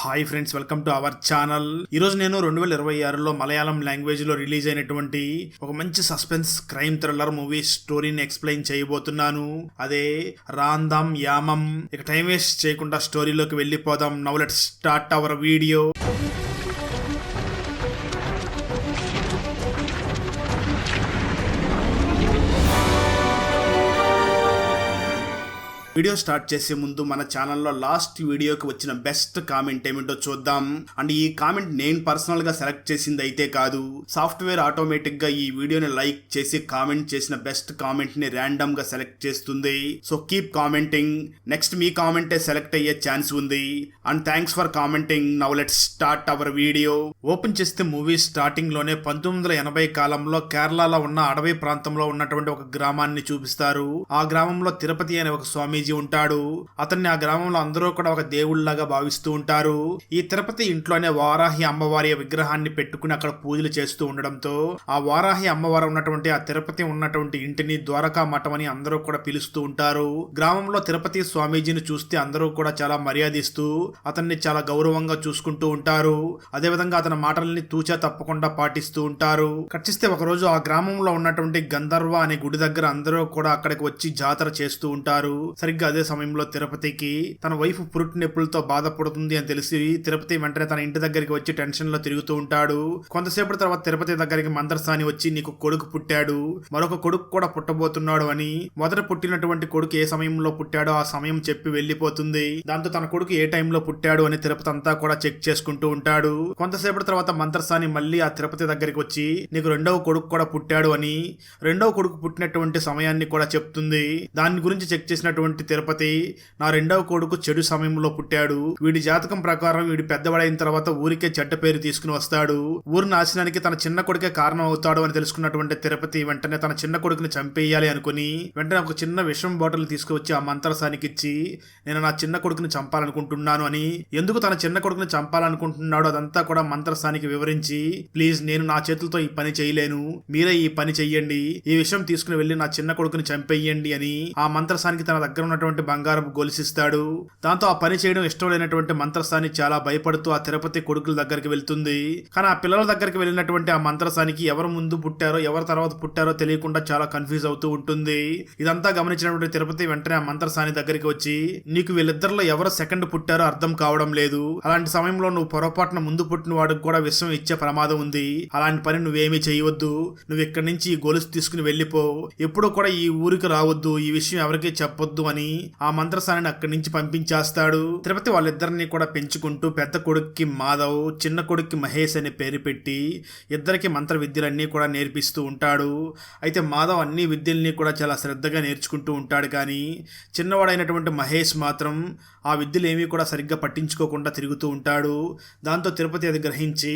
Hi friends, welcome to our channel. ఈరోజు నేను 2026లో Malayalam language లో రిలీజ్ అయినటువంటి ఒక మంచి సస్పెన్స్ క్రైమ్ థ్రిల్లర్ మూవీ స్టోరీని ఎక్స్ప్లెయిన్ చేయబోతున్నాను. అదే రాందం యామం. ఇక టైం వేస్ట్ చేయకుండా స్టోరీలోకి వెళ్ళిపోదాం. Now let's start our video. Video start చేసే ముందు మన ఛానల్లో లాస్ట్ వీడియోకి వచ్చిన బెస్ట్ కామెంట్ ఏమిటో చూద్దాం. అండ్ ఈ కామెంట్ నేను పర్సనల్ గా సెలెక్ట్ చేసింది అయితే కాదు, సాఫ్ట్వేర్ ఆటోమేటిక్ గా ఈ వీడియోని లైక్ చేసి కామెంట్ చేసిన బెస్ట్ కామెంట్ ని ర్యాండమ్ గా సెలెక్ట్ చేస్తుంది. So keep commenting. నెక్స్ట్ మీ కామెంటే సెలెక్ట్ అయ్యే ఛాన్స్ ఉంది. And thanks for commenting. Now let's start our video. Open చేస్తే మూవీ స్టార్టింగ్ లోనే 1980 కాలంలో కేరళలో ఉన్న అడవి ప్రాంతంలో ఉన్నటువంటి ఒక గ్రామాన్ని చూపిస్తారు. ఆ గ్రామంలో తిరుపతి అనే ఒక స్వామి ఉంటాడు. అతన్ని ఆ గ్రామంలో అందరూ కూడా ఒక దేవుళ్లాగా భావిస్తూ ఉంటారు. ఈ తిరుపతి ఇంట్లోనే వారాహి అమ్మవారి విగ్రహాన్ని పెట్టుకుని అక్కడ పూజలు చేస్తూ ఉండడంతో ఆ వారాహి అమ్మవారు ఉన్నటువంటి ఆ తిరుపతి ఉన్నటువంటి ఇంటిని ద్వారకా మఠం అని అందరూ కూడా పిలుస్తూ ఉంటారు. గ్రామంలో తిరుపతి స్వామీజీని చూస్తే అందరూ కూడా చాలా మర్యాదిస్తూ అతన్ని చాలా గౌరవంగా చూసుకుంటూ ఉంటారు. అదేవిధంగా అతని మాటల్ని తూచా తప్పకుండా పాటిస్తూ ఉంటారు. కచ్చిస్తే ఒకరోజు ఆ గ్రామంలో ఉన్నటువంటి గంధర్వ అనే గుడి దగ్గర అందరూ కూడా అక్కడికి వచ్చి జాతర చేస్తూ ఉంటారు. సరిగ్గా అదే సమయంలో తిరుపతికి తన వైఫ్ పురుటి నొప్పులతో బాధపడుతుంది అని తెలిసి తిరుపతి వెంటనే తన ఇంటి దగ్గరికి వచ్చి టెన్షన్ లో తిరుగుతూ ఉంటాడు. కొంతసేపటి తర్వాత తిరుపతి దగ్గరికి మందరసాని వచ్చి నీకు కొడుకు పుట్టాడు, మరొక కొడుకు కూడా పుట్టబోతున్నాడు అని మొదట పుట్టినటువంటి కొడుకు ఏ సమయంలో పుట్టాడో ఆ సమయం చెప్పి వెళ్లిపోతుంది. దాంతో తన కొడుకు ఏ టైంలో పుట్టాడు అని తిరుపతి అంతా కూడా చెక్ చేసుకుంటూ ఉంటాడు. కొంతసేపటి తర్వాత మందరసాని మళ్ళీ ఆ తిరుపతి దగ్గరికి వచ్చి నీకు రెండవ కొడుకు కూడా పుట్టాడు అని రెండవ కొడుకు పుట్టినటువంటి సమయాన్ని కూడా చెప్తుంది. దాని గురించి చెక్ చేసినటువంటి తిరుపతి నా రెండవ కొడుకు చెడు సమయంలో పుట్టాడు, వీడి జాతకం ప్రకారం వీడి పెద్దవాడైన తర్వాత ఊరికే చెడ్డ పేరు తీసుకుని వస్తాడు, ఊరి నాశనానికి తన చిన్న కొడుకే కారణం అవుతాడు అని తెలుసుకున్నటువంటి తిరుపతి వెంటనే తన చిన్న కొడుకుని చంపేయాలి అనుకుని వెంటనే ఒక చిన్న విషం బాటిల్ తీసుకువచ్చి ఆ మంత్రసానికి ఇచ్చి నేను నా చిన్న కొడుకుని చంపాలనుకుంటున్నాను అని, ఎందుకు తన చిన్న కొడుకుని చంపాలనుకుంటున్నాడు అదంతా కూడా మంత్రసానికి వివరించి ప్లీజ్ నేను నా చేతులతో ఈ పని చేయలేను, మీరే ఈ పని చెయ్యండి, ఈ విషయం తీసుకుని వెళ్లి నా చిన్న కొడుకుని చంపేయండి అని ఆ మంత్రసానికి తన దగ్గర ఉన్నటువంటి బంగారం గొలుసిస్తాడు. దాంతో ఆ పని చేయడం ఇష్టం లేనటువంటి మంత్రసాని చాలా భయపడుతూ ఆ తిరుపతి కొడుకుల దగ్గరికి వెళ్తుంది. కానీ ఆ పిల్లల దగ్గరికి వెళ్ళినటువంటి ఆ మంత్రసానికి ఎవరు ముందు పుట్టారో ఎవరు తర్వాత పుట్టారో తెలియకుండా చాలా కన్ఫ్యూజ్ అవుతూ ఉంటుంది. ఇదంతా గమనించినటువంటి తిరుపతి వెంటనే ఆ మంత్రసాని దగ్గరికి వచ్చి నీకు వీళ్ళిద్దరిలో ఎవరు సెకండ్ పుట్టారో అర్థం కావడం లేదు, అలాంటి సమయంలో నువ్వు పొరపాటున ముందు పుట్టిన వాడికి కూడా విషయం ఇచ్చే ప్రమాదం ఉంది, అలాంటి పని నువ్వేమీ చేయవద్దు, నువ్వు ఇక్కడి నుంచి ఈ గొలుసు తీసుకుని వెళ్ళిపో, ఎప్పుడూ కూడా ఈ ఊరికి రావద్దు, ఈ విషయం ఎవరికీ చెప్పొద్దు అని ఆ మంత్రసానిని అక్కడి నుంచి పంపించేస్తాడు. తిరుపతి వాళ్ళిద్దరిని కూడా పెంచుకుంటూ పెద్ద కొడుక్కి మాధవ్, చిన్న కొడుక్కి మహేష్ అనే పేరు పెట్టి ఇద్దరికి మంత్ర విద్యలన్నీ కూడా నేర్పిస్తూ ఉంటాడు. అయితే మాధవ్ అన్ని విద్యల్ని కూడా చాలా శ్రద్ధగా నేర్చుకుంటూ ఉంటాడు. కానీ చిన్నవాడైనటువంటి మహేష్ మాత్రం ఆ విద్యలు ఏమీ కూడా సరిగ్గా పట్టించుకోకుండా తిరుగుతూ ఉంటాడు. దాంతో తిరుపతి అది గ్రహించి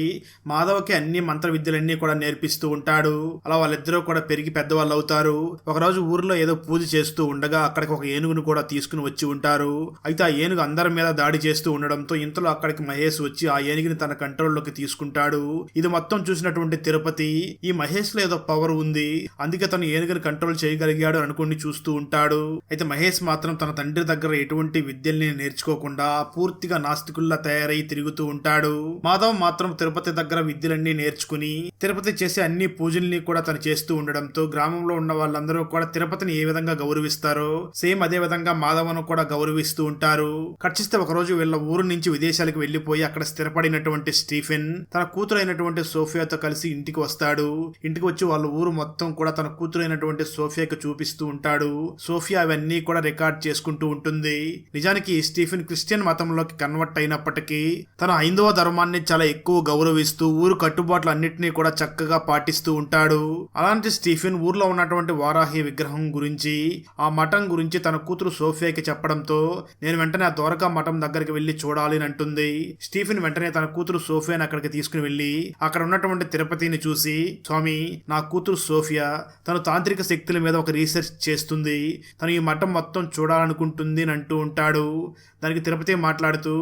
మాధవ్కి అన్ని మంత్ర విద్యలన్నీ కూడా నేర్పిస్తూ ఉంటాడు. అలా వాళ్ళిద్దరూ కూడా పెరిగి పెద్దవాళ్ళు అవుతారు. ఒకరోజు ఊరిలో ఏదో పూజ చేస్తూ ఉండగా అక్కడికి ఒక ఏనుగును కూడా తీసుకుని వచ్చి ఉంటారు. అయితే ఆ ఏనుగు అందరి మీద దాడి చేస్తూ ఉండడంతో ఇంతలో అక్కడికి మహేష్ వచ్చి ఆ ఏనుగుని తన కంట్రోల్లోకి తీసుకుంటాడు. ఇది మొత్తం చూసినటువంటి తిరుపతి ఈ మహేష్ లో ఏదో పవర్ ఉంది, అందుకే తను ఏనుగుని కంట్రోల్ చేయగలిగాడు అనుకుని చూస్తూ ఉంటాడు. అయితే మహేష్ మాత్రం తన తండ్రి దగ్గర ఎటువంటి విద్యల్ని నేర్చుకోకుండా పూర్తిగా నాస్తికుల్లా తయారై తిరుగుతూ ఉంటాడు. మాధవ్ మాత్రం తిరుపతి దగ్గర విద్యలన్నీ నేర్చుకుని తిరుపతి చేసే అన్ని పూజల్ని కూడా తను చేస్తూ ఉండడంతో గ్రామంలో ఉన్న వాళ్ళందరూ కూడా తిరుపతిని ఏ విధంగా గౌరవిస్తారో సేమ్ అదే విధంగా మాధవను కూడా గౌరవిస్తూ ఉంటారు. ఖర్చిస్తే ఒకరోజు వీళ్ళ ఊరు నుంచి విదేశాలకు వెళ్లిపోయి అక్కడ స్థిరపడినటువంటి స్టీఫెన్ తన కూతురైనటువంటి సోఫియాతో కలిసి ఇంటికి వస్తాడు. ఇంటికి వచ్చి వాళ్ళ ఊరు మొత్తం కూడా తన కూతురైనటువంటి సోఫియాకి చూపిస్తూ ఉంటాడు. సోఫియా అవన్నీ కూడా రికార్డ్ చేసుకుంటూ ఉంటుంది. నిజానికి స్టీఫెన్ క్రిస్టియన్ మతంలోకి కన్వర్ట్ అయినప్పటికీ తన హైందవ ధర్మాన్ని చాలా ఎక్కువ గౌరవిస్తూ ఊరు కట్టుబాట్లు అన్నిటినీ కూడా చక్కగా పాటిస్తూ ఉంటాడు. అలాంటి స్టీఫెన్ ఊర్లో ఉన్నటువంటి వారాహి విగ్రహం గురించి ఆ మఠం గురించి తన కూతురు సోఫియాకి చెప్పడంతో నేను వెంటనే ఆ ద్వారకా మఠం దగ్గరికి వెళ్లి చూడాలి అని అంటుంది. స్టీఫెన్ వెంటనే తన కూతురు సోఫియాని అక్కడికి తీసుకుని వెళ్లి అక్కడ ఉన్నటువంటి తిరుపతిని చూసి స్వామి నా కూతురు సోఫియా తను తాంత్రిక శక్తుల మీద ఒక రీసెర్చ్ చేస్తుంది, తను ఈ మఠం మొత్తం చూడాలనుకుంటుంది అని అంటూ ఉంటాడు. దానికి తిరుపతి మాట్లాడుతూ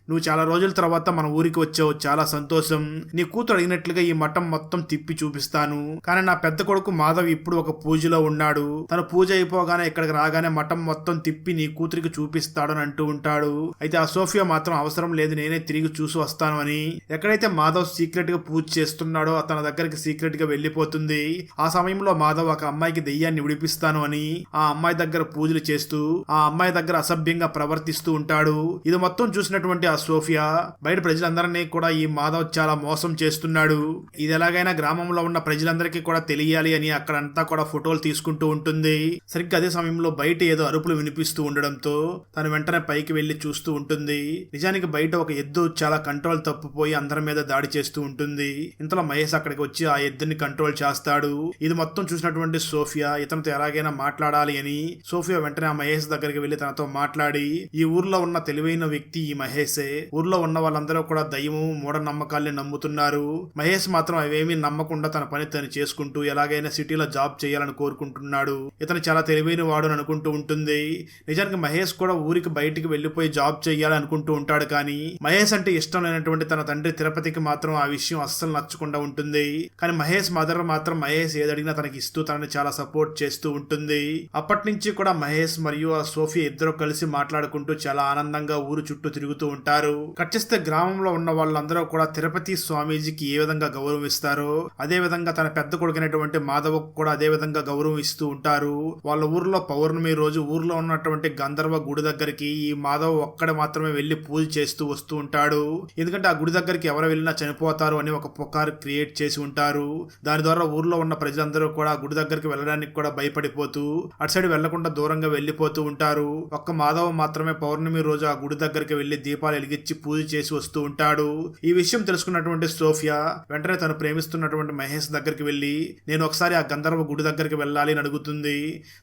నువ్వు చాలా రోజుల తర్వాత మన ఊరికి వచ్చావు, చాలా సంతోషం. నీ కూతురు అడిగినట్లుగా ఈ మఠం మొత్తం తిప్పి చూపిస్తాను. కానీ నా పెద్ద కొడుకు మాధవ్ ఇప్పుడు ఒక పూజలో ఉన్నాడు. తన పూజ అయిపోగానే ఇక్కడికి రాగానే మఠం మొత్తం తిప్పి నీ కూతురికి చూపిస్తాడని అంటూ ఉంటాడు. అయితే ఆ సోఫియా మాత్రం అవసరం లేదు, నేనే తిరిగి చూసి వస్తాను అని. ఎక్కడైతే మాధవ్ సీక్రెట్ గా పూజ చేస్తున్నాడో తన దగ్గరికి సీక్రెట్ గా వెళ్లిపోతుంది. ఆ సమయంలో మాధవ్ ఒక అమ్మాయికి దెయ్యాన్ని విడిపిస్తాను అని ఆ అమ్మాయి దగ్గర పూజలు చేస్తూ ఆ అమ్మాయి దగ్గర అసభ్యంగా ప్రవర్తిస్తూ ఉంటాడు. ఇది మొత్తం చూసినటువంటి ఆ సోఫియా బయట ప్రజలందరినీ కూడా ఈ మాధవ్ చాలా మోసం చేస్తున్నాడు, ఇది ఎలాగైనా గ్రామంలో ఉన్న ప్రజలందరికీ కూడా తెలియాలి అని అక్కడంతా కూడా ఫోటోలు తీసుకుంటూ ఉంటుంది. సరిగ్గా అదే సమయంలో బయట ఏదో అరుపులు వినిపిస్తూ ఉండడంతో తను వెంటనే పైకి వెళ్లి చూస్తూ ఉంటుంది. నిజానికి బయట ఒక ఎద్దు చాలా కంట్రోల్ తప్పిపోయి అందరి మీద దాడి చేస్తూ ఉంటుంది. ఇంతలో మహేష్ అక్కడికి వచ్చి ఆ ఎద్దుని కంట్రోల్ చేస్తాడు. ఇది మొత్తం చూసినటువంటి సోఫియా ఇతనితో ఎలాగైనా మాట్లాడాలి అని సోఫియా వెంటనే ఆ మహేష్ దగ్గరికి వెళ్లి తనతో మాట్లాడి, ఈ ఊర్లో ఉన్న తెలివైన వ్యక్తి ఈ మహేషే, ఊర్లో ఉన్న వాళ్ళందరూ కూడా దయ్యము మూఢనమ్మకాల్ని నమ్ముతున్నారు. మహేష్ మాత్రం అవేమీ నమ్మకుండా తన పని తను చేసుకుంటూ ఎలాగైనా సిటీలో జాబ్ చేయాలని కోరుకుంటున్నాడు. ఇతను చాలా తెలివైన వాడు అని అనుకుంటూ ఉంటుంది. నిజానికి మహేష్ కూడా ఊరికి బయటికి వెళ్లిపోయి జాబ్ చేయాలని అనుకుంటూ ఉంటాడు. కానీ మహేష్ అంటే ఇష్టం లేనటువంటి తన తండ్రి తిరుపతికి మాత్రం ఆ విషయం అస్సలు నచ్చకుండా ఉంటుంది. కానీ మహేష్ మదర్ మాత్రం మహేష్ ఏదడిగినా తనకి ఇస్తూ తనని చాలా సపోర్ట్ చేస్తూ ఉంటుంది. అప్పటి నుంచి కూడా మహేష్ మరియు ఆ సోఫియా ఇద్దరు కలిసి మాట్లాడుకుంటూ చాలా ఆనందంగా ఊరు చుట్టూ తిరుగుతూ ఉంటారు. కట్ చేస్తే గ్రామంలో ఉన్న వాళ్ళందరూ కూడా తిరుపతి స్వామీజీకి ఏ విధంగా గౌరవం ఇస్తారో అదే విధంగా తన పెద్ద కొడుకునటువంటి మాధవ్ కూడా అదే విధంగా గౌరవం ఇస్తూ ఉంటారు. వాళ్ళ ఊర్లో పౌర్ణమి రోజు ఊర్లో ఉన్నటువంటి గంధర్వ గుడి దగ్గరికి ఈ మాధవ్ ఒక్కడ మాత్రమే వెళ్లి పూజ చేస్తూ వస్తూ ఉంటాడు. ఎందుకంటే ఆ గుడి దగ్గరికి ఎవరు వెళ్ళినా చనిపోతారు అని ఒక పుకారు క్రియేట్ చేసి ఉంటారు. దాని ద్వారా ఊర్లో ఉన్న ప్రజలందరూ కూడా గుడి దగ్గరికి వెళ్ళడానికి కూడా భయపడిపోతూ అటు సైడ్ వెళ్లకుండా దూరంగా వెళ్లిపోతూ ఉంటారు. ఒక్క మాధవ్ మాత్రమే పౌర్ణమి రోజు ఆ గుడి దగ్గరికి వెళ్లి దీపాలు వెలిగించి పూజ చేసి వస్తూ ఉంటాడు. ఈ విషయం తెలుసుకున్నటువంటి సోఫియా వెంటనే తను ప్రేమిస్తున్నటువంటి మహేష్ దగ్గరికి వెళ్లి, నేను ఒకసారి ఆ గంధర్వ గుడి దగ్గరికి వెళ్ళాలి అని అడుగుతుంది.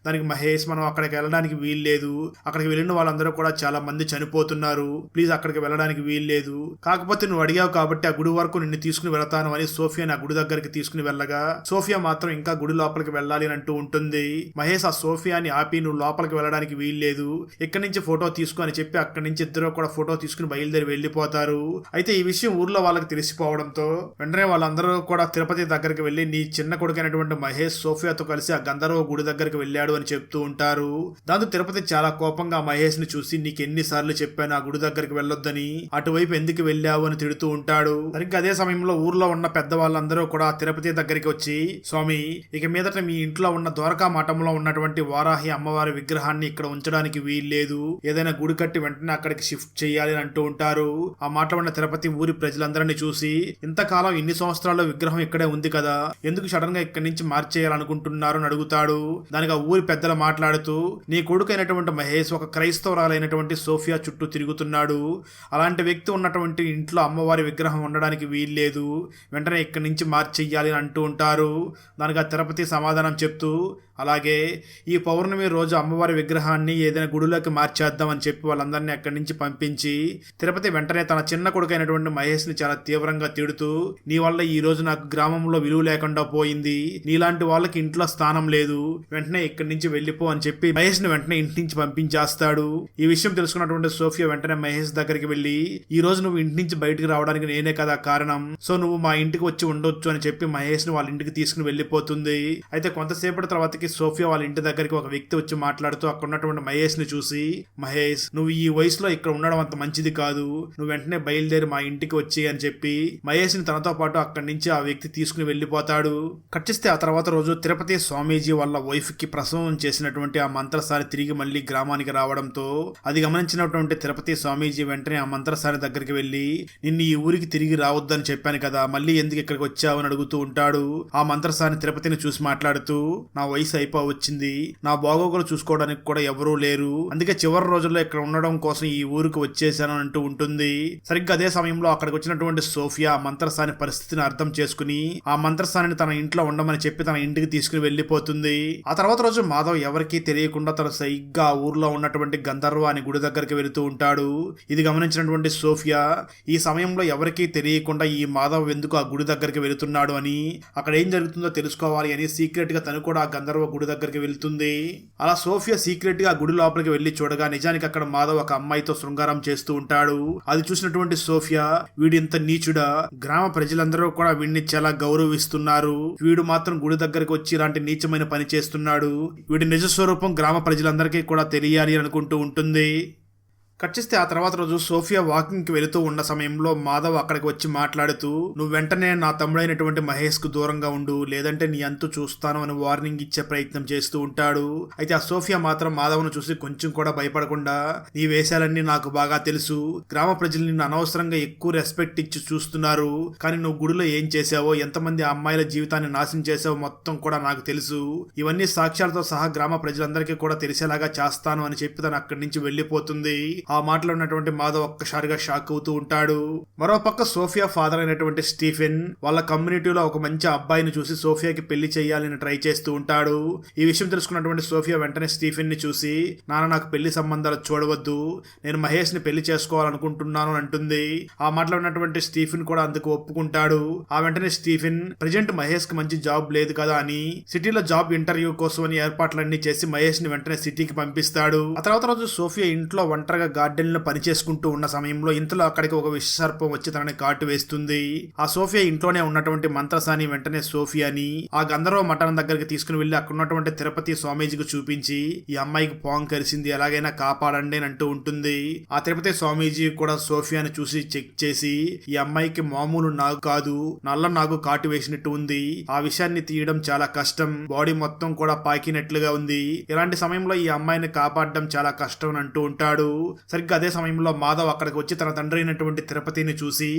దానికి మహేష్, మనం అక్కడికి వెళ్ళడానికి వీల్లేదు, అక్కడికి వెళ్ళిన వాళ్ళందరూ కూడా చాలా మంది చనిపోతున్నారు, ప్లీజ్ అక్కడికి వెళ్ళడానికి వీల్లేదు, కాకపోతే నువ్వు అడిగావు కాబట్టి ఆ గుడి వరకు నిన్ను తీసుకుని వెళతాను అని సోఫియాని ఆ గుడి దగ్గరికి తీసుకుని వెళ్ళగా సోఫియా మాత్రం ఇంకా గుడి లోపలికి వెళ్ళాలి అని అంటూ ఉంటుంది. మహేష్ ఆ సోఫియాని ఆపి, నువ్వు లోపలికి వెళ్ళడానికి వీల్లేదు, ఇక్కడి నుంచి ఫోటో తీసుకో అని చెప్పి అక్కడి నుంచి ఇద్దరు కూడా ఫోటో తీసుకుని బయలుదేరి వెళ్లిపోతారు. అయితే ఈ విషయం ఊర్లో వాళ్ళకి తెలిసిపోవడంతో వెంటనే వాళ్ళందరూ కూడా తిరుపతి దగ్గరికి వెళ్లి, నీ చిన్న కొడుకైనటువంటి మహేష్ సోఫియాతో కలిసి ఆ గంధర్వ గుడి దగ్గరికి వెళ్ళాడు అని చెప్తూ ఉంటారు. దాంతో తిరుపతి చాలా కోపంగా మహేష్ ని చూసి, నీకు ఎన్నిసార్లు చెప్పాను ఆ గుడి దగ్గరికి వెళ్ళొద్దని, అటువైపు ఎందుకు వెళ్ళావు అని తిడుతూ ఉంటాడు. సరిగ్గా అదే సమయంలో ఊర్లో ఉన్న పెద్ద వాళ్ళందరూ కూడా తిరుపతి దగ్గరికి వచ్చి, స్వామి, ఇక మీదట మీ ఇంట్లో ఉన్న ద్వారకా మఠంలో ఉన్నటువంటి వారాహి అమ్మవారి విగ్రహాన్ని ఇక్కడ ఉంచడానికి వీల్లేదు, ఏదైనా గుడి కట్టి వెంటనే అక్కడికి షిఫ్ట్ చేయాలి అని అంటూ ఉంటారు. ఆ మాట ఉన్న తిరుపతి ఊరి ప్రజలందరినీ చూసి, ఇంతకాలం ఇన్ని సంవత్సరాల్లో విగ్రహం ఇక్కడే ఉంది కదా, ఎందుకు సడన్ గా ఇక్కడి నుంచి మార్చేయాలనుకుంటున్నారు అని అడుగుతాడు. దానికి ఆ ఊరి పెద్దలు మాట్లాడుతూ, నీ కొడుకైనటువంటి మహేష్ ఒక క్రైస్తవురాలైనటువంటి సోఫియా చుట్టూ తిరుగుతున్నాడు, అలాంటి వ్యక్తి ఉన్నటువంటి ఇంట్లో అమ్మవారి విగ్రహం ఉండడానికి వీల్లేదు, వెంటనే ఇక్కడి నుంచి మార్చేయాలి అని అంటూ ఉంటారు. దానికి ఆ తిరుపతి సమాధానం చెప్తూ, అలాగే ఈ పౌర్ణమి రోజు అమ్మవారి విగ్రహాన్ని ఏదైనా గుడిలోకి మార్చేద్దామని చెప్పి వాళ్ళందరినీ అక్కడి నుంచి పంపించి తిరుపతి వెంటనే తన చిన్న కొడుకైనటువంటి మహేష్ ని చాలా తీవ్రంగా తిడుతూ, నీ వల్ల ఈ రోజు నాకు గ్రామంలో విలువ లేకుండా పోయింది, నీలాంటి వాళ్ళకి ఇంట్లో స్థానం లేదు, వెంటనే ఇక్కడి నుంచి వెళ్ళిపో అని చెప్పి మహేష్ ని వెంటనే ఇంటి నుంచి పంపించేస్తాడు. ఈ విషయం తెలుసుకున్నటువంటి సోఫియా వెంటనే మహేష్ దగ్గరికి వెళ్లి, ఈ రోజు నువ్వు ఇంటి నుంచి బయటికి రావడానికి నేనే కదా కారణం, సో నువ్వు మా ఇంటికి వచ్చి ఉండొచ్చు అని చెప్పి మహేష్ ని వాళ్ళ ఇంటికి తీసుకుని వెళ్ళిపోతుంది. అయితే కొంతసేపటి తర్వాతకి సోఫియా వాళ్ళ ఇంటి దగ్గరికి ఒక వ్యక్తి వచ్చి మాట్లాడుతూ అక్కడ ఉన్నటువంటి మహేష్ ని చూసి, మహేష్, నువ్వు ఈ వయసులో ఇక్కడ ఉండడం అంత మంచిది కాదు, నువ్వు వెంటనే బయలుదేరి మా ఇంటికి వచ్చి అని చెప్పి మహేష్ ని తనతో పాటు అక్కడి నుంచి ఆ వ్యక్తి తీసుకుని వెళ్ళిపోతాడు. కట్ చేస్తే ఆ తర్వాత రోజు తిరుపతి స్వామీజీ వాళ్ళ వైఫ్ కి ప్రసవం చేసినటువంటి ఆ మంత్రసారి తిరిగి మళ్ళీ గ్రామానికి రావడంతో అది గమనించినటువంటి తిరుపతి స్వామీజీ వెంటనే ఆ మంత్రసారి దగ్గరికి వెళ్లి, నిన్ను ఈ ఊరికి తిరిగి రావద్దని చెప్పాను కదా, మళ్ళీ ఎందుకు ఇక్కడికి వచ్చావు అని అడుగుతూ ఉంటాడు. ఆ మంత్రసారి తిరుపతిని చూసి మాట్లాడుతూ, నా వయసు వచ్చింది, నా బాగోగులు చూసుకోవడానికి కూడా ఎవరూ లేరు, అందుకే చివరి రోజుల్లో ఇక్కడ ఉండడం కోసం ఈ ఊరికి వచ్చేసాను అంటూ ఉంటుంది. సరిగ్గా అదే సమయంలో అక్కడికి వచ్చినటువంటి సోఫియా మంత్రసాని పరిస్థితిని అర్థం చేసుకుని ఆ మంత్రసాని తన ఇంట్లో ఉండమని చెప్పి తన ఇంటికి తీసుకుని వెళ్లిపోతుంది. ఆ తర్వాత రోజు మాధవ్ ఎవరికీ తెలియకుండా తన సరిగ్గా ఆ ఊర్లో ఉన్నటువంటి గంధర్వ అని గుడి దగ్గరికి వెళుతూ ఉంటాడు. ఇది గమనించినటువంటి సోఫియా ఈ సమయంలో ఎవరికీ తెలియకుండా ఈ మాధవ్ ఎందుకు ఆ గుడి దగ్గరికి వెళుతున్నాడు అని, అక్కడ ఏం జరుగుతుందో తెలుసుకోవాలి అని సీక్రెట్ గా తను కూడా ఆ గంధర్వ గుడి దగ్గరికి వెళ్తుంది. అలా సోఫియా సీక్రెట్ గా గుడి లోపలికి వెళ్లి చూడగా నిజానికి అక్కడ మాధవ్ ఒక అమ్మాయితో శృంగారం చేస్తూ ఉంటాడు. ఉంటాడు. అది చూసినటువంటి సోఫియా వీడింత నీచుడా, గ్రామ ప్రజలందరూ కూడా వీడిని చాలా గౌరవిస్తున్నారు, వీడు మాత్రం గుడి దగ్గరకు వచ్చి ఇలాంటి నీచమైన పని చేస్తున్నాడు, వీడి నిజ స్వరూపం గ్రామ ప్రజలందరికీ కూడా తెలియాలి అనుకుంటూ ఉంటుంది. కట్ చేస్తే ఆ తర్వాత రోజు సోఫియా వాకింగ్ కి వెళుతూ ఉన్న సమయంలో మాధవ్ అక్కడికి వచ్చి మాట్లాడుతూ, నువ్వు వెంటనే నా తమ్ముడైనటువంటి మహేష్ కు దూరంగా ఉండు, లేదంటే నీ అంతు చూస్తాను అని వార్నింగ్ ఇచ్చే ప్రయత్నం చేస్తూ ఉంటాడు. అయితే ఆ సోఫియా మాత్రం మాధవ్ను చూసి కొంచెం కూడా భయపడకుండా, నీ వేషాలన్నీ నాకు బాగా తెలుసు, గ్రామ ప్రజలు నిన్ను అనవసరంగా ఎక్కువ రెస్పెక్ట్ ఇచ్చి చూస్తున్నారు, కానీ నువ్వు గుడిలో ఏం చేసావో, ఎంతమంది అమ్మాయిల జీవితాన్ని నాశనం చేసావో మొత్తం కూడా నాకు తెలుసు, ఇవన్నీ సాక్ష్యాలతో సహా గ్రామ ప్రజలందరికీ కూడా తెలిసేలాగా చేస్తాను అని చెప్పి తను అక్కడి నుంచి వెళ్లిపోతుంది. ఆ మాటలో ఉన్నటువంటి మాధవ్ ఒక్కసారిగా షాక్ అవుతూ ఉంటాడు. మరోపక్క సోఫియా ఫాదర్ అయినటువంటి స్టీఫెన్ వాళ్ళ కమ్యూనిటీలో ఒక మంచి అబ్బాయిని చూసి సోఫియాకి పెళ్లి చేయాలని ట్రై చేస్తూ ఉంటాడు. ఈ విషయం తెలుసుకున్నటువంటి సోఫియా వెంటనే స్టీఫెన్ ని చూసి, నాన్న నాకు పెళ్లి సంబంధాలు చూడవద్దు, నేను మహేష్ ని పెళ్లి చేసుకోవాలనుకుంటున్నాను అంటుంది. ఆ మాటలో ఉన్నటువంటి స్టీఫెన్ కూడా అందుకు ఒప్పుకుంటాడు. ఆ వెంటనే స్టీఫెన్ ప్రెజెంట్ మహేష్ కి మంచి జాబ్ లేదు కదా అని సిటీలో జాబ్ ఇంటర్వ్యూ కోసం అని ఏర్పాట్లన్నీ చేసి మహేష్ ని వెంటనే సిటీకి పంపిస్తాడు. ఆ తర్వాత రోజు సోఫియా ఇంట్లో ఒంటరిగా గార్డెన్ లో పని చేసుకుంటూ ఉన్న సమయంలో ఇంతలో అక్కడికి ఒక విషసర్పం వచ్చి తనని కాటు వేస్తుంది. ఆ సోఫియా ఇంట్లోనే ఉన్నటువంటి మంత్రసాని వెంటనే సోఫియాని ఆ గంధర్వ మఠం దగ్గరికి తీసుకుని వెళ్లి అక్కడ ఉన్నటువంటి తిరుపతి స్వామీజీకి చూపించి, ఈ అమ్మాయికి పాము కరిసింది, ఎలాగైనా కాపాడండి అని అంటూ ఉంటుంది. ఆ తిరుపతి స్వామీజీ కూడా సోఫియాని చూసి చెక్ చేసి, ఈ అమ్మాయికి మామూలు నాగు కాదు, నల్ల నాగు కాటు వేసినట్టు ఉంది, ఆ విషయాన్ని తీయడం చాలా కష్టం, బాడీ మొత్తం కూడా పాకినట్లుగా ఉంది, ఇలాంటి సమయంలో ఈ అమ్మాయిని కాపాడడం చాలా కష్టం అని అంటూ ఉంటాడు. సరిగ్గా అదే సమయంలో మాధవ్ అక్కడికి వచ్చి తన తండ్రి అయినటువంటి తిరుపతిని చూసి,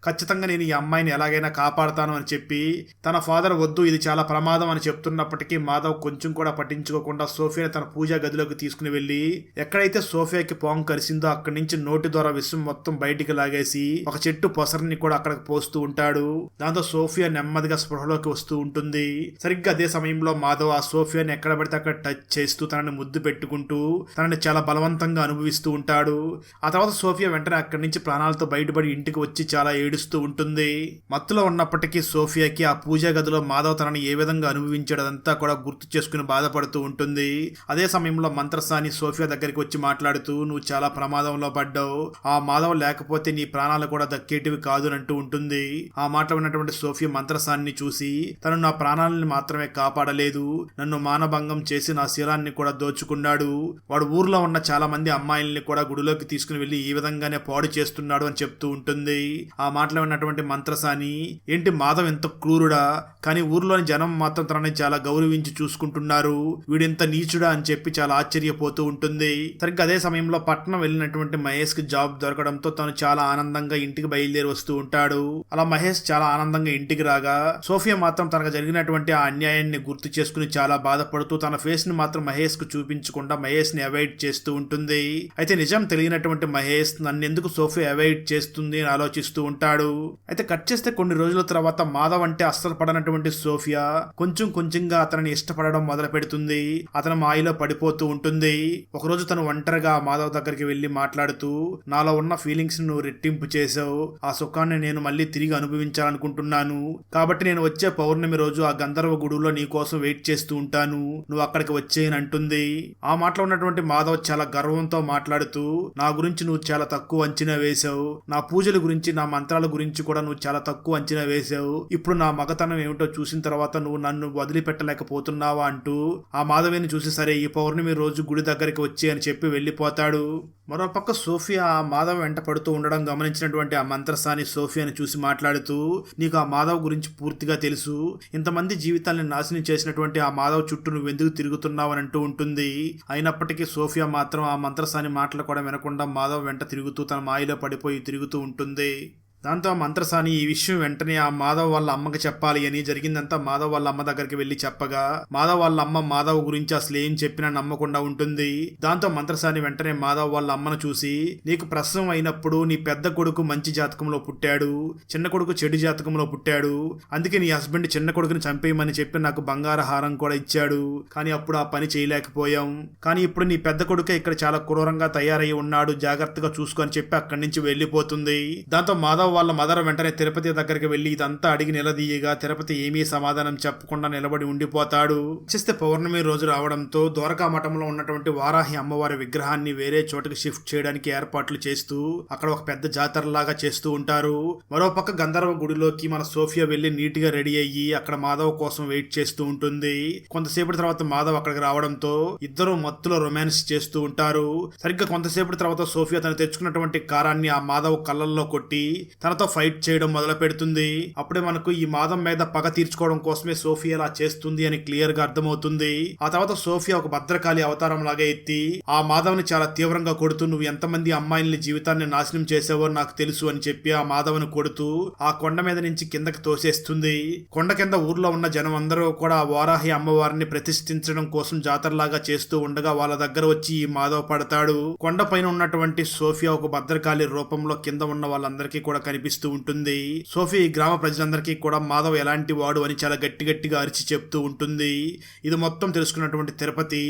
ఖచ్చితంగా నేను ఈ అమ్మాయిని ఎలాగైనా కాపాడుతాను అని చెప్పి, తన ఫాదర్ వద్దు ఇది చాలా ప్రమాదం అని చెప్తున్నప్పటికీ మాధవ్ కొంచెం కూడా పట్టించుకోకుండా సోఫియాని తన పూజా గదిలోకి తీసుకుని వెళ్లి, ఎక్కడైతే సోఫియాకి పాము కరిసిందో అక్కడి నుంచి నోటి ద్వారా విషం మొత్తం బయటికి లాగేసి ఒక చెట్టు పొసరిని కూడా అక్కడికి పోస్తూ ఉంటాడు. దాంతో సోఫియా నెమ్మదిగా స్పృహలోకి వస్తూ ఉంటుంది. సరిగ్గా అదే సమయంలో మాధవ్ ఆ సోఫియాని ఎక్కడ పడితే అక్కడ టచ్ చేస్తూ తనని ముద్దు పెట్టుకుంటూ తనని చాలా బలవంతంగా అనుభవిస్తూ ఉంటాడు. ఆ తర్వాత సోఫియా వెంటనే అక్కడి నుంచి ప్రాణాలతో బయటపడి ఇంటికి వచ్చి చాలా ఏడుస్తూ ఉంటుంది. మత్తులో ఉన్నప్పటికీ సోఫియాకి ఆ పూజా గదిలో మాధవ్ తనని ఏ విధంగా అనుభవించడంతా కూడా గుర్తు చేసుకుని బాధపడుతూ ఉంటుంది. అదే సమయంలో మంత్రసాని సోఫియా దగ్గరికి వచ్చి మాట్లాడుతూ, నువ్వు చాలా ప్రమాదంలో పడ్డావు, ఆ మాధవ్ లేకపోతే నీ ప్రాణాలు కూడా దక్కేటివి కాదు అని అంటూ ఉంటుంది. ఆ మాటలో ఉన్నటువంటి సోఫియా మంత్రసాన్ని చూసి, తను నా ప్రాణాలను మాత్రమే కాపాడలేదు, నన్ను మానభంగం చేసి నా శీలాన్ని కూడా దోచుకున్నాడు, వాడు ఊర్లో ఉన్న చాలా మంది అమ్మాయిల్ని కూడా గుడిలోకి తీసుకుని వెళ్లి ఈ విధంగానే పాడు చేస్తున్నాడు అని చెప్తూ ఉంటుంది. ఆ మాటలో ఉన్నటువంటి మంత్రసాని, ఏంటి మాధవ్ ఎంత క్రూరుడా, కానీ ఊర్లోని జనం మాత్రం తనని చాలా గౌరవించి చూసుకుంటున్నారు, వీడింత నీచుడా అని చెప్పి చాలా ఆశ్చర్యపోతూ ఉంటుంది. సరిగ్గా అదే సమయంలో పట్నం వెళ్ళినటువంటి మహేష్ కి జాబ్ దొరకడంతో తను చాలా ఆనందంగా ఇంటికి బయలుదేరి వస్తూ ఉంటాడు. అలా మహేష్ చాలా ఆనందంగా ఇంటికి రాగా సోఫియా మాత్రం తనకు జరిగినటువంటి ఆ అన్యాయాన్ని గుర్తు చేసుకుని చాలా బాధపడుతూ తన ఫేస్ ని మాత్రం మహేష్ కు చూపించకుండా మహేష్ ని అవాయిడ్ చేస్తూ ఉంటుంది. అయితే నిజం తెలియనటువంటి మహేష్ నన్నెందుకు సోఫియా అవాయిడ్ చేస్తుంది అని ఆలోచిస్తూ ఉంటాడు. అయితే కట్ చేస్తే కొన్ని రోజుల తర్వాత మాధవ్ అంటే అస్సలు పడనటువంటి సోఫియా కొంచెం కొంచెంగా అతనిని ఇష్టపడడం మొదలు పెడుతుంది. అతను మాయలో పడిపోతూ ఉంటుంది. ఒకరోజు తను ఒంటరిగా మాధవ్ దగ్గరికి వెళ్లి మాట్లాడుతూ, నాలో ఉన్న ఫీలింగ్స్ నువ్వు రెట్టింపు చేసావు, ఆ సుఖాన్ని నేను మళ్ళీ తిరిగి అనుభవించాలనుకుంటున్నాను, కాబట్టి నేను వచ్చే పౌర్ణమి రోజు ఆ గంధర్వ గుడిలో నీ కోసం వెయిట్ చేస్తూ ఉంటాను, నువ్వు అక్కడికి వచ్చేయని అంటుంది. ఆ మాటలో ఉన్నటువంటి మాధవ్ చాలా గర్వంతో మాట్లాడుతూ, నా గురించి నువ్వు చాలా తక్కువ అంచనా వేశావు, నా పూజల గురించి నా మంత్రాల గురించి కూడా నువ్వు చాలా తక్కువ అంచనా వేశావు, ఇప్పుడు నా మగతనం ఏమిటో చూసిన తర్వాత నువ్వు నన్ను వదిలిపెట్టలేకపోతున్నావా అంటూ ఆ మాధవిని చూసి, సరే ఈ పౌర్ణమి రోజు గుడి దగ్గరికి వచ్చి అని చెప్పి వెళ్లిపోతాడు. మరోపక్క సోఫియా ఆ మాధవ్ వెంట పడుతూ ఉండడం గమనించినటువంటి ఆ మంత్రసాని సోఫియాని చూసి మాట్లాడుతూ, నీకు ఆ మాధవ్ గురించి పూర్తిగా తెలుసు, ఇంతమంది జీవితాన్ని నాశనం చేసినటువంటి ఆ మాధవ్ చుట్టూ నువ్వెందుకు తిరుగుతున్నావు అని అంటూ ఉంటుంది. అయినప్పటికీ సోఫియా మాత్రం ఆ మంత్రసాని మాటలు కూడా వినకుండా మాధవ్ వెంట తిరుగుతూ తన మాయలో పడిపోయి తిరుగుతూ ఉంటుంది. దాంతో మంత్రసాని ఈ విషయం వెంటనే ఆ మాధవ్ వాళ్ళ అమ్మకి చెప్పాలి అని జరిగిందంతా మాధవ్ వాళ్ళ అమ్మ దగ్గరికి వెళ్లి చెప్పగా, మాధవ్ వాళ్ళ అమ్మ మాధవ్ గురించి అసలు ఏం చెప్పినా నమ్మకుండా ఉంటుంది. దాంతో మంత్రసాని వెంటనే మాధవ్ వాళ్ళ అమ్మను చూసి, నీకు ప్రసవం అయినప్పుడు నీ పెద్ద కొడుకు మంచి జాతకంలో పుట్టాడు, చిన్న కొడుకు చెడు జాతకంలో పుట్టాడు, అందుకే నీ హస్బెండ్ చిన్న కొడుకుని చంపేయమని చెప్పి నాకు బంగార హారం కూడా ఇచ్చాడు, కానీ అప్పుడు ఆ పని చేయలేకపోయాం, కానీ ఇప్పుడు నీ పెద్ద కొడుకే ఇక్కడ చాలా క్రూరంగా తయారై ఉన్నాడు, జాగ్రత్తగా చూసుకొని చెప్పి అక్కడి నుంచి వెళ్లిపోతుంది. దాంతో మాధవ్ మాధవ్ వాళ్ళ మదర్ వెంటనే తిరుపతి దగ్గరికి వెళ్లి ఇదంతా అడిగి నిలదీయగా తిరుపతి ఏమీ సమాధానం చెప్పకుండా నిలబడి ఉండిపోతాడు. చేస్తే పౌర్ణమి రోజు రావడంతో ద్వారకా మఠంలో ఉన్నటువంటి వారాహి అమ్మవారి విగ్రహాన్ని వేరే చోటుకి షిఫ్ట్ చేయడానికి ఏర్పాట్లు చేస్తూ అక్కడ ఒక పెద్ద జాతరలాగా చేస్తూ ఉంటారు. మరోపక్క గంధర్వ గుడిలోకి మన సోఫియా వెళ్లి నీట్ గా రెడీ అయ్యి అక్కడ మాధవ్ కోసం వెయిట్ చేస్తూ ఉంటుంది. కొంతసేపటి తర్వాత మాధవ్ అక్కడికి రావడంతో ఇద్దరు మత్తులో రొమాన్స్ చేస్తూ ఉంటారు. సరిగ్గా కొంతసేపటి తర్వాత సోఫియా తను తెచ్చుకున్నటువంటి కారాన్ని ఆ మాధవ్ కళ్ళల్లో కొట్టి తనతో ఫైట్ చేయడం మొదలు పెడుతుంది. అప్పుడే మనకు ఈ మాధవ్ మీద పగ తీర్చుకోవడం కోసమే సోఫియా అలా చేస్తుంది అని క్లియర్ గా అర్థమవుతుంది. ఆ తర్వాత సోఫియా ఒక భద్రకాళి అవతారం లాగా ఎత్తి ఆ మాధవ్ ని చాలా తీవ్రంగా కొడుతూ నువ్వు ఎంతమంది అమ్మాయిల్ని జీవితాన్ని నాశనం చేసావో నాకు తెలుసు అని చెప్పి ఆ మాధవ్ని కొడుతూ ఆ కొండ మీద నుంచి కిందకి తోసేస్తుంది. కొండ కింద ఊర్లో ఉన్న జనం అందరూ కూడా ఆ వారాహి అమ్మవారిని ప్రతిష్ఠించడం కోసం జాతరలాగా చేస్తూ ఉండగా వాళ్ళ దగ్గర వచ్చి ఈ మాధవ్ పడతాడు. కొండ పైన ఉన్నటువంటి సోఫియా ఒక భద్రకాళి రూపంలో కింద ఉన్న వాళ్ళందరికీ కూడా కనిపిస్తూ ఉంటుంది. సోఫియా ఈ గ్రామ ప్రజలందరికీ కూడా మాధవ్ ఎలాంటి వాడు అని చాలా గట్టిగా అరిచి చెప్తూ ఉంటుంది. ఇది మొత్తం తెలుసుకున్నటువంటి తిరుపతి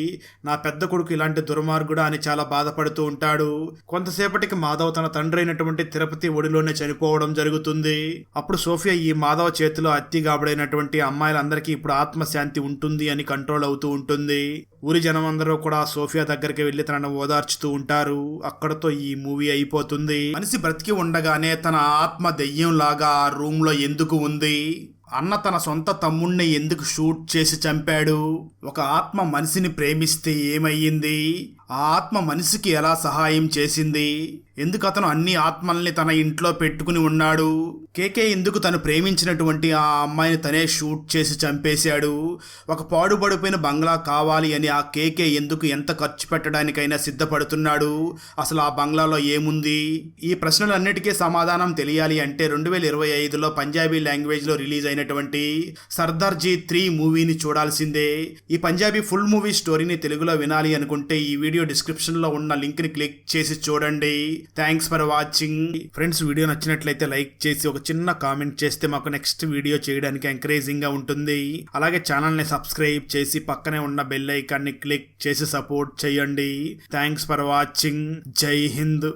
నా పెద్ద కొడుకు ఇలాంటి దుర్మార్గుడా అని చాలా బాధపడుతూ ఉంటాడు. కొంతసేపటికి మాధవ్ తన తండ్రి అయినటువంటి తిరుపతి ఒడిలోనే చనిపోవడం జరుగుతుంది. అప్పుడు సోఫియా ఈ మాధవ్ చేతిలో అత్తి గాబడైనటువంటి అమ్మాయిలందరికీ ఇప్పుడు ఆత్మశాంతి ఉంటుంది అని కంట్రోల్ అవుతూ ఉంటుంది. ఊరి జనం అందరూ కూడా సోఫియా దగ్గరికి వెళ్లి తనను ఓదార్చుతూ ఉంటారు. అక్కడతో ఈ మూవీ అయిపోతుంది. మనిషి బ్రతికి ఉండగానే తన ఆత్మ దెయ్యం లాగా ఆ రూమ్ లో ఎందుకు ఉంది? అన్న తన సొంత తమ్ముణ్ణి ఎందుకు షూట్ చేసి చంపాడు? ఒక ఆత్మ మనిషిని ప్రేమిస్తే ఏమయ్యింది? ఆ ఆత్మ మనిషికి ఎలా సహాయం చేసింది? ఎందుకు అతను అన్ని ఆత్మల్ని తన ఇంట్లో పెట్టుకుని ఉన్నాడు? కేకే ఎందుకు తను ప్రేమించినటువంటి ఆ అమ్మాయిని తనే షూట్ చేసి చంపేశాడు? ఒక పాడుపడిపోయిన బంగ్లా కావాలి అని ఆ కేకే ఎందుకు ఎంత ఖర్చు పెట్టడానికైనా సిద్ధపడుతున్నాడు? అసలు ఆ బంగ్లాలో ఏముంది? ఈ ప్రశ్నలన్నిటికీ సమాధానం తెలియాలి అంటే 2025లో పంజాబీ లాంగ్వేజ్ లో రిలీజ్ అయినటువంటి సర్దార్జీ 3 మూవీని చూడాల్సిందే. ఈ పంజాబీ ఫుల్ మూవీ స్టోరీని తెలుగులో వినాలి అనుకుంటే ఈ వీడియో డిస్క్రిప్షన్ లో ఉన్న లింక్ ని క్లిక్ చేసి చూడండి. Thanks for watching. Friends, video నచ్చినట్లయితే లైక్ చేసి ఒక చిన్న కామెంట్ చేస్తే మాకు నెక్స్ట్ వీడియో చేయడానికి ఎంకరేజింగ్ గా ఉంటుంది. అలాగే ఛానల్ ని సబ్స్క్రైబ్ చేసి పక్కనే ఉన్న బెల్ ఐకాన్ ని క్లిక్ చేసి సపోర్ట్ చేయండి. Thanks for watching. జై హింద్.